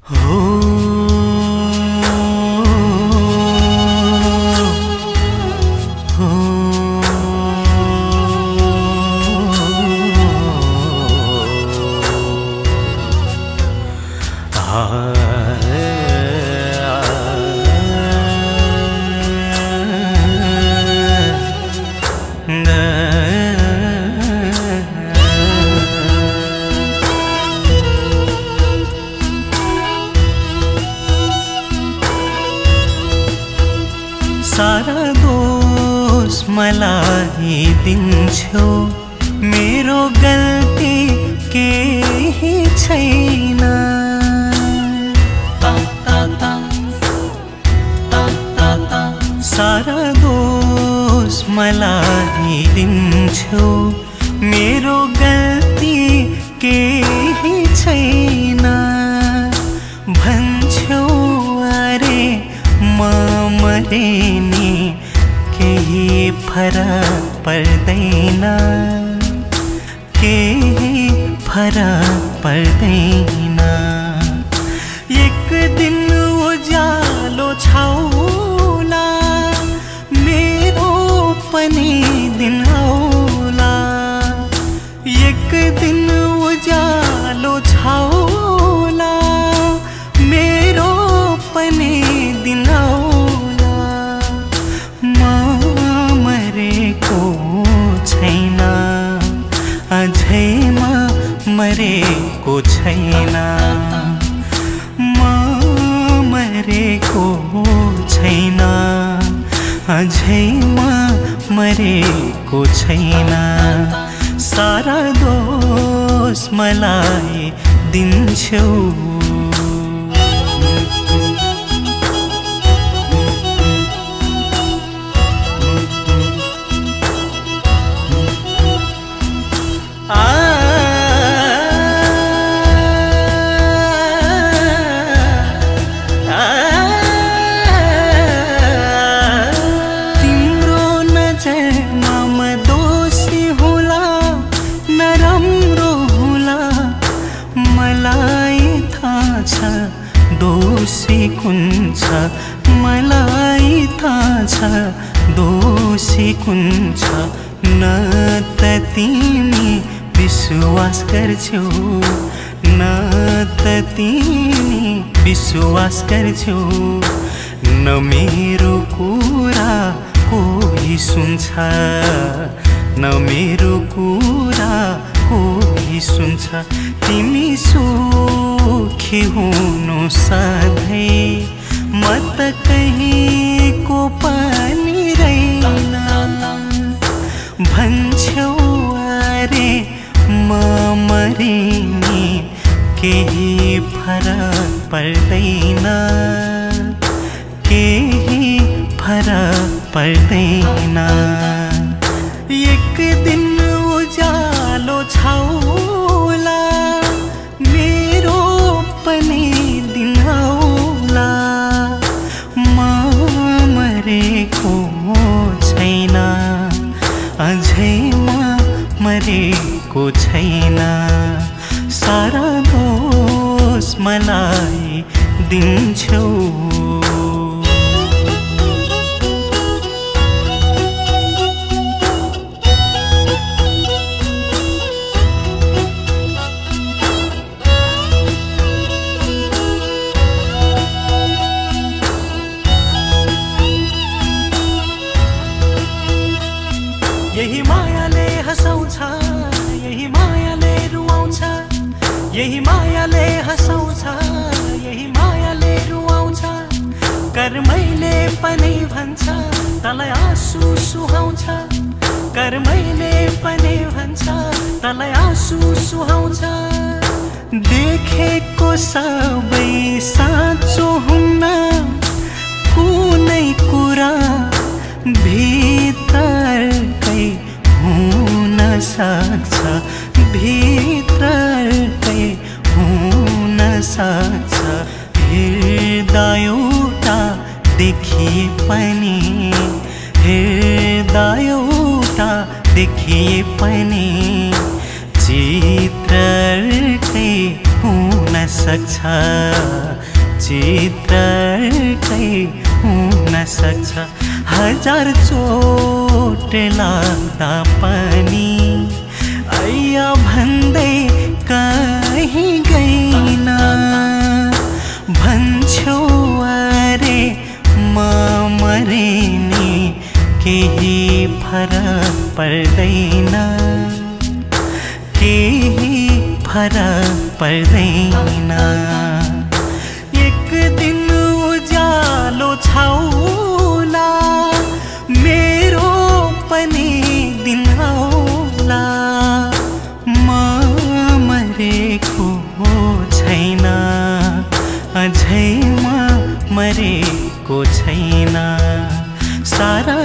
हो सारा दोष मलाई दिन्छौ, मेरो गल्ती केही छैन। सारा दोष मलाई दिन्छौ, मेरो गल्ती केही छैन। भन्छौ अरे म मरे नि केही फरक पर्दैन, केही फरक पर्दैन। एक दिन उज्यालो छाउला, मेरो पनि दिन आउला। एक दिन उज्यालो छाउला, मेरो पनि दिन आउला। म मरेको छैन, अझैमा मरेको छैन। म मरेको छैन, अझैमा मरेको छैन। सारा दोष मलाई दिन्छौ। दोषी कुन छ मलाई थाहा छ, दोषी कुन छ। न त तिमी विश्वास गर्छौ, न त तिमी विश्वास गर्छौ। न मेरो कुरा कोही सुन्छ, न मेरो कुरा कोही सुन्छ। तिमी सुखी हुनु सधैँ, म त कहीँको पनि रहेन। भन्छौ अरे म मरे नि केही फरक पर्दैन, केही फरक पर्दैन। एक दिन उज्यालो छाउला, मेरो पनि दिन आउला। म मरेको छैन, अझैमा मरेको छैन। सारा दोष मलाई दिन्छौ। यही मायाले हँसाउँछ, यही मायाले रुवाउँछ। यही मायाले हँसाउँछ, यही मायाले रुवाउँछ। कर्मैले पनि भन्छ तँलाई आँसु सुहाउँछ, कर्मैले पनि भन्छ तँलाई आँसु सुहाउँछ। देखेको सबै साँचो हुन्न, कुनै कुरा भित्रकै हुन सक्छ, भित्रकै हुन सक्छ। हृदय एउटा देखिए पनि, हृदय एउटा देखिए पनि चित्रकै हुन सक्छ, चित्रकै हुन सक्छ। हजार चोट लाग्दा पनि ऐया भन्दै कहीँ गइन। भन्छौ अरे म मरे नि केही फरक पर्दैन, केही फरक पर्दैन। एक दिन उज्यालो छाउला, मेरो पनि दिन आउला। म मरेको छैन, अझै म मरेको छैन। सारा